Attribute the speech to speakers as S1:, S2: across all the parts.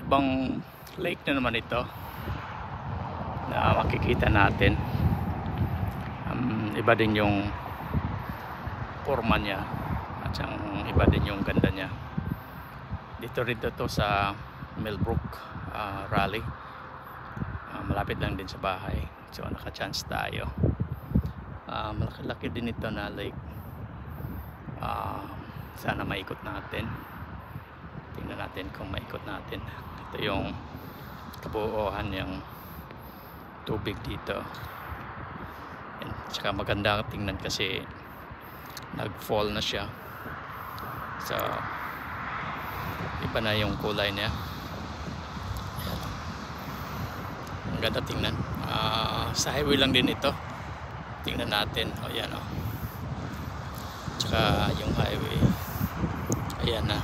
S1: ibang lake na naman ito na makikita natin. Iba din yung forma niya at iba din yung ganda niya. Dito rin to sa Millbrook Raleigh. Malapit lang din sa bahay, so naka-chance tayo. Malaki-laki din ito na lake. Sana maikot natin. Tingnan natin kung maikot natin. Ito yung kabuuan yung tubig dito. And saka maganda tingnan kasi nag-fall na siya, so iba na yung kulay niya. Ayan. Ang ganda tingnan. Sa highway lang din ito. Tingnan natin. Ayan o. Tsaka yung highway, ayan na.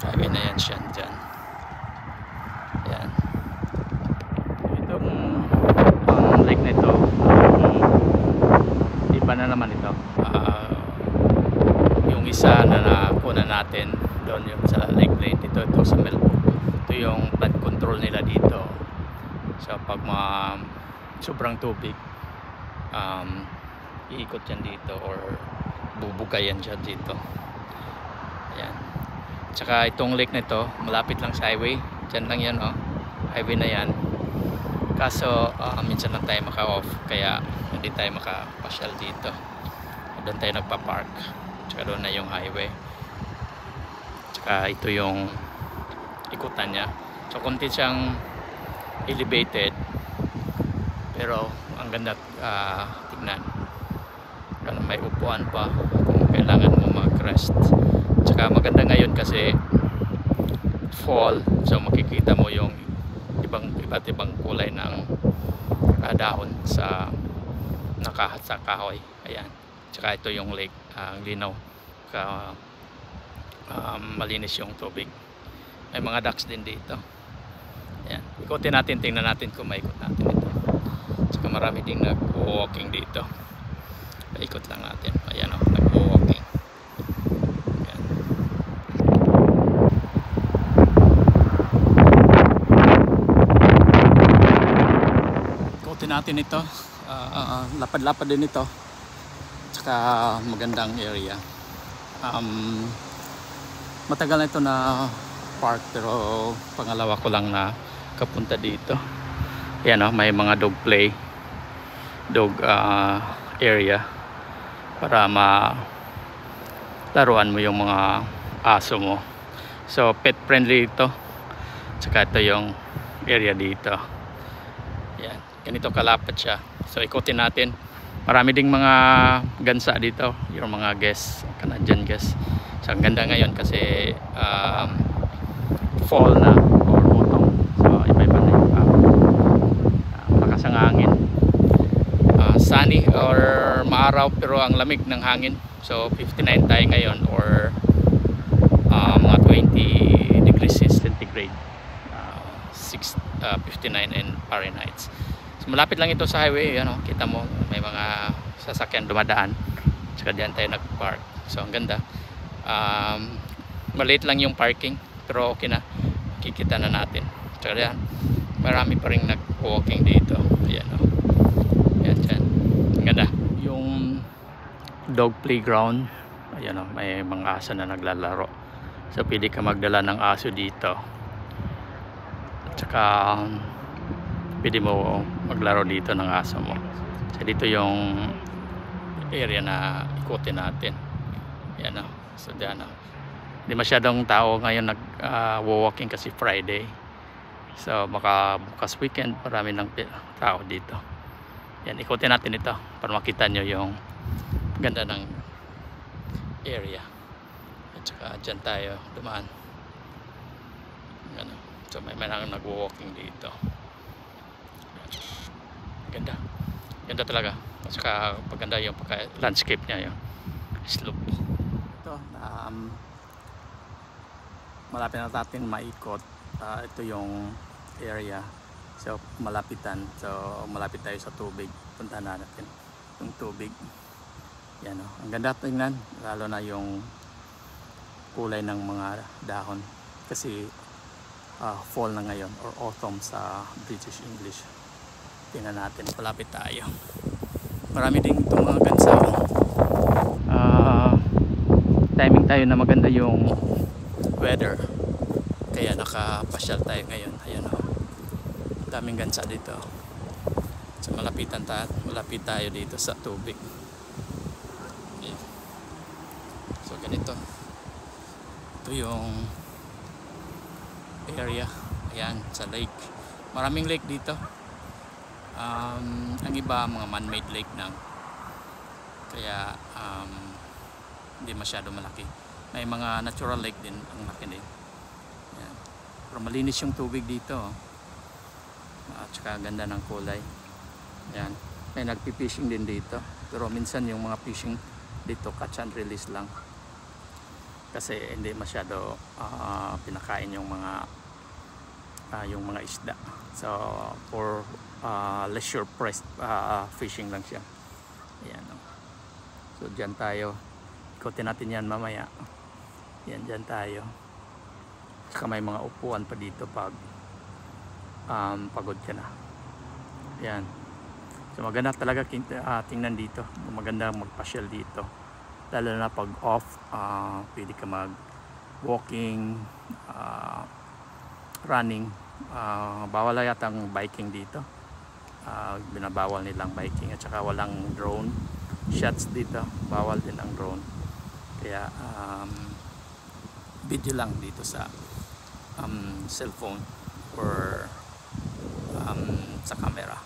S1: Highway na yan siya dyan. Ayan. Itong lake na ito, iba na naman ito. Yung isa na nakuha natin doon yung sa Lake Lane, ito sa Millbrook. Ito yung flood control nila dito. So pag sobrang tubig, iikot yan dito or bubugayan siya dito. Ayan. Tsaka itong lake na ito, malapit lang sa highway. Diyan lang yan, oh. Highway na yan. Kaso minsan lang tayo maka-off, kaya hindi tayo makapasyal dito. Doon tayo nagpa-park. Tsaka doon na yung highway. Tsaka ito yung ikutan niya. So konti siyang elevated, pero ang ganda tignan. May upuan pa kung kailangan mo mag-rest. Tsaka maganda ngayon kasi fall, so makikita mo yung iba't ibang kulay ng dahon sa nakahat sa kahoy. Ayan. Tsaka ito yung lake, linaw, malinis yung tubig. May mga ducks din dito. Ayan. Ikutin natin, tingnan natin kung maikot natin ito. Tsaka marami ding nag-walking dito. Ikot lang natin. Ayan o, nag-walking. Ayan. Ikutin natin ito. Lapad-lapad din ito. Tsaka magandang area. Matagal na ito na park, pero pangalawa ko lang na kapunta dito. Ayan o, may mga dog play, dog area para laruan mo yung mga aso mo. So pet friendly ito. Tsaka ito yung area dito. Yan. Ganito kalapad siya. So ikutin natin. Marami ding mga gansa dito. Yung mga guests, Canadian guests. So ang ganda ngayon kasi fall na or autumn. So iba-iba na yung malakas ang hangin. Sunny or maaraw pero ang lamig ng hangin. So 59 tayo ngayon or mga 20 degrees centigrade, 59 in Fahrenheit. So malapit lang ito sa highway, ano, kita mo may mga sasakyan dumadaan. Tsaka diyan tayo nag-park. So ang ganda. Maliit lang yung parking pero okay na, kikita na natin. Tsaka diyan marami pa ring nag-walking dito. Ayan o. Ayan dyan. Ang ganda. Yung dog playground, ayan o, may mga aso na naglalaro. So pwede ka magdala ng aso dito. At saka pwede mo maglaro dito ng aso mo. So dito yung area na ikutin natin. Ayan o. So dyan o. Hindi masyadong tao ngayon nag-walking kasi Friday. So baka bukas weekend marami ng tao dito. Yan, ikutin natin ito para makita nyo yung ganda ng area. At saka dyan tayo dumaan. Ano. So may nag-walking dito. Ganda. Ganda talaga. At saka paganda yung landscape niya, yung slope. Ito, malapit na natin maikot. Ito yung area. So malapitan. So malapit tayo sa tubig. Puntahan natin yung tubig. Yan o. Ang ganda tingnan. Lalo na yung kulay ng mga dahon. Kasi fall na ngayon or autumn sa British English. Tingnan natin, palapit tayo. Marami din itong mga gansa. Timing tayo na maganda yung weather, kaya nakapasyal tayo ngayon. Ayan o, daming gansa dito. So malapit tayo dito sa tubig. Ayan. So ganito, ito yung area, ayan, sa lake. Maraming lake dito. Ang iba mga man-made lake na, kaya hindi masyado malaki. May mga natural lake din, ang laki din. Ayan. Pero malinis yung tubig dito, at saka ganda ng kulay. Ayan. May nagpi-fishing din dito, pero minsan yung mga fishing dito catch and release lang, kasi hindi masyado pinakain yung mga isda. So for leisure price fishing lang siya. Ayan, so dyan tayo, ikutin natin yan mamaya. Yan, dyan tayo. Saka may mga upuan pa dito pag pagod ka na. Yan, so maganda talaga tingnan dito. Maganda magpasyal dito, lalo na pag off. Pwede ka mag walking, running. Bawal yata ang biking dito. Binabawal nilang biking, at saka walang drone shots dito. Bawal din ang drone, kaya video lang dito sa cellphone or sa camera.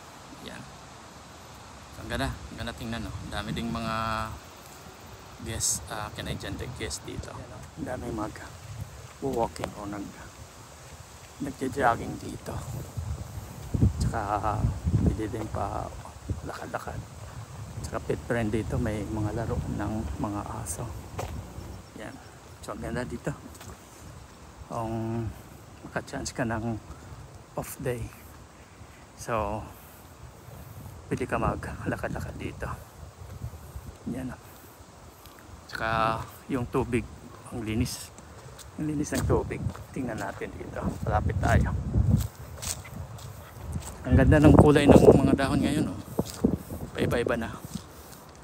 S1: Yan, so, ang ganda tingnan, no? Dami ding mga guest, Canadian guest dito. Ang dami mag walking o nagja-jogging dito. Tsaka pwede din pa lakad-lakad. Tsaka pet friend dito, may mga laro ng mga aso. Yan, so ang ganda dito kung maka-chance ka ng off day. So pwede ka mag-lakad-lakad dito. Yan, tsaka yung tubig, ang linis. Ang linis ng tubig. Tingnan natin dito, palapit tayo. Ang ganda ng kulay ng mga dahon ngayon, oh. Paiba-iba na.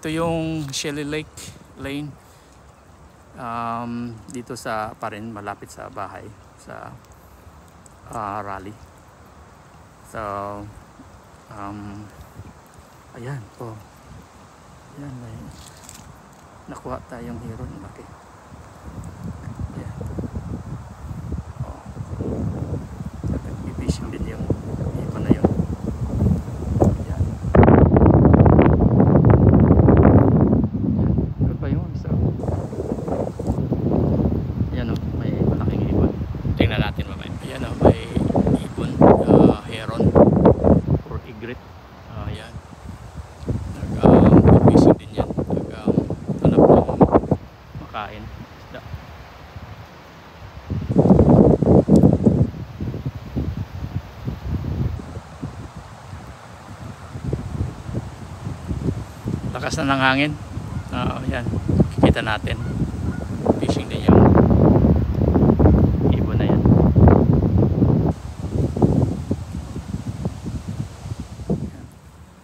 S1: Ito yung Shelly Lake Lane, dito sa pa rin, malapit sa bahay, sa Raleigh. So ayan po, ayan, may nakuha tayong hero ng laki. Ayan. Fishing din yung iba na yun. Ayan. Ano pa yun? So, ayan o, may malaking ibon. Tingnan natin mamaya. Ayan o, may ibon, heron or egret. Ayan, fishing din yan. Hanap ng makain, isda. Lakas na ng hangin. Yan, kikita natin. Fishing din yung ibon na yan.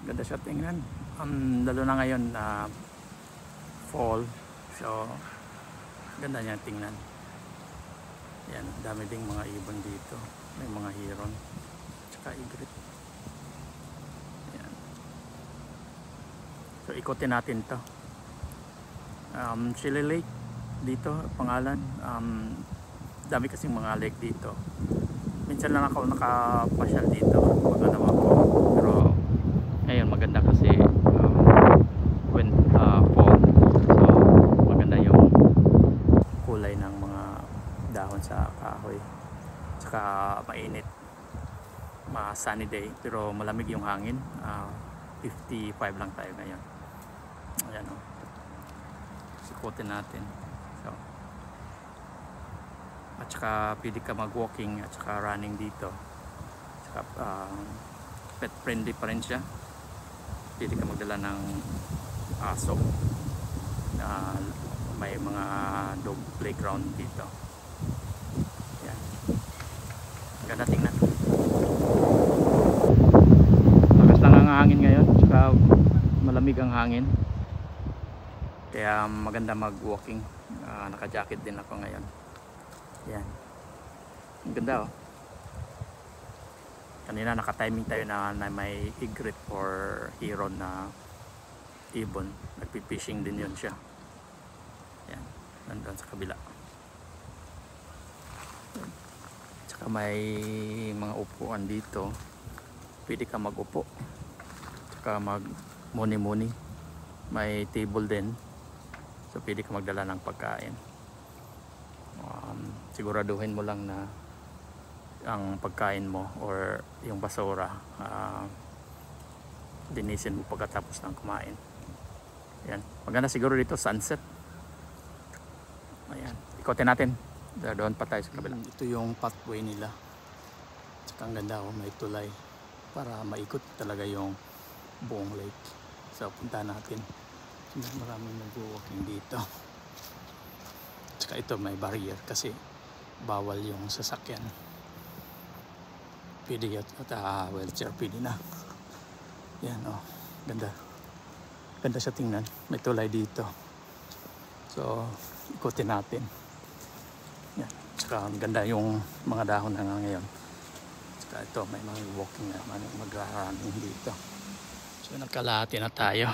S1: Ganda siya tingnan. Lalo na ngayon na fall. So ganda niya tingnan. Yan, dami ding mga ibon dito. May mga heron, tsaka egret. Yan. So ikutin natin to. Shelly Lake dito pangalan. Dami kasing mga lake dito. Minsan lang ako nakapasyal dito pag ano ako, pero ngayon maganda kasi when fall, so maganda yung kulay ng mga dahon sa kahoy. Tsaka mainit, sunny day, pero malamig yung hangin. 55 lang tayo ngayon. Ayan o, sikutin natin. So, at saka pwede ka mag walking at saka running dito. Tsaka pet friendly pa rin siya. Pwede ka magdala ng aso. May mga dog playground dito. Yan. malamig ang hangin. Kaya maganda mag-walking. Naka-jacket din ako ngayon. Yan. Ang ganda oh. Kanina naka-timing tayo na may egret or heron na ibon. Nagpi-fishing din yun siya. Yan. Nandun sa kabila. Yan. Tsaka may mga upuan dito. Pwede ka mag-upo. Tsaka mag-muni-muni. May table din. So pwede ka magdala ng pagkain. Siguraduhin mo lang na ang pagkain mo or yung basura linisin mo pagkatapos ng kumain. Ayan. Maganda siguro dito sunset. Ayan. Ikotin natin. Doon pa tayo sa kabila. Ito yung pathway nila. Tsaka ang ganda oh, may tulay para maikot talaga yung buong lake. So punta natin. Maraming nag-walking dito. Tsaka ito may barrier kasi bawal yung sasakyan. Pwede at wheelchair pwede na. Yan oh, ganda. Ganda siya tingnan. May tulay dito. So ikutin natin. Yan. Tsaka ganda yung mga dahon na ngayon. Tsaka ito may mga walking na mag-running dito. So nagkalahati na tayo.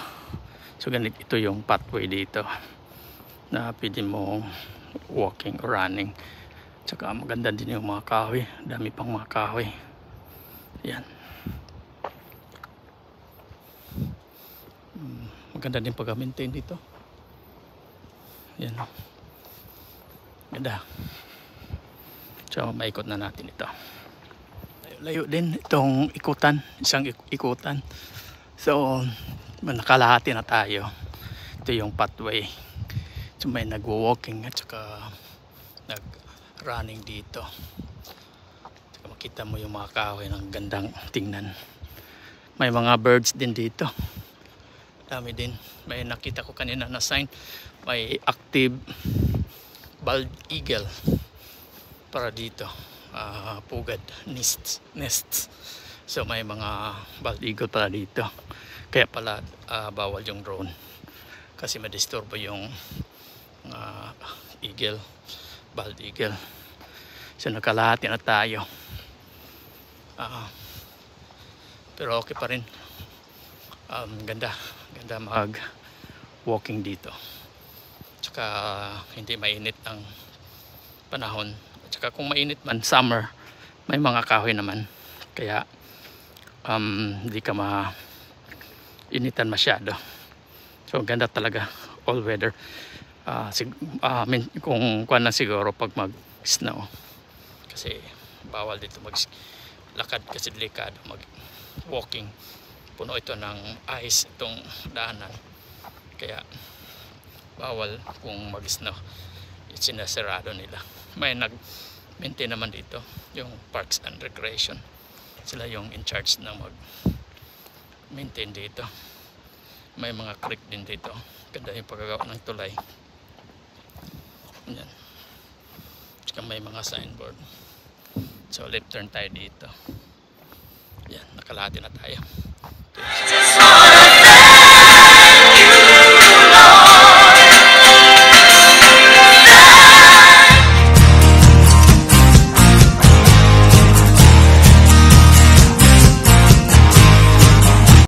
S1: So ganito ito yung pathway dito na pwede mo walking or running. Tsaka maganda din yung mga kahoy. Dami pang mga kahoy. Yan. Maganda din pag-maintain dito. Yan. Ganda. So maikot na natin ito. Layo din itong ikutan. Isang ikutan. So nakalahati na tayo. Ito yung pathway. So may nagwo-walking at saka nag-running dito. Saka makita mo yung mga kahoy ng gandang tingnan. May mga birds din dito. Dami din. May nakita ko kanina na sign. May active bald eagle para dito. Pugad nests. So may mga bald eagle para dito. Kaya pala bawal yung drone kasi madisturbo yung eagle, bald eagle. So nakalahati na tayo. Pero okay pa rin. Ganda mag walking dito. Tsaka hindi mainit ang panahon. Tsaka kung mainit man summer, may mga kahoy naman. Kaya hindi ka initan masyado. So ganda talaga, all weather. Kung kuwan na siguro pag mag snow kasi bawal dito maglakad kasi delikado mag walking. Puno ito ng ice itong daanan, kaya bawal kung mag snow. Sinasarado nila. May nag-maintain naman dito yung Parks and Recreation. Sila yung in charge na mag-maintain dito. May mga creek din dito. Ganda yung paggagawa ng tulay. Yan. Tsaka may mga signboard. So left turn tayo dito. Yan, nakalahati na tayo.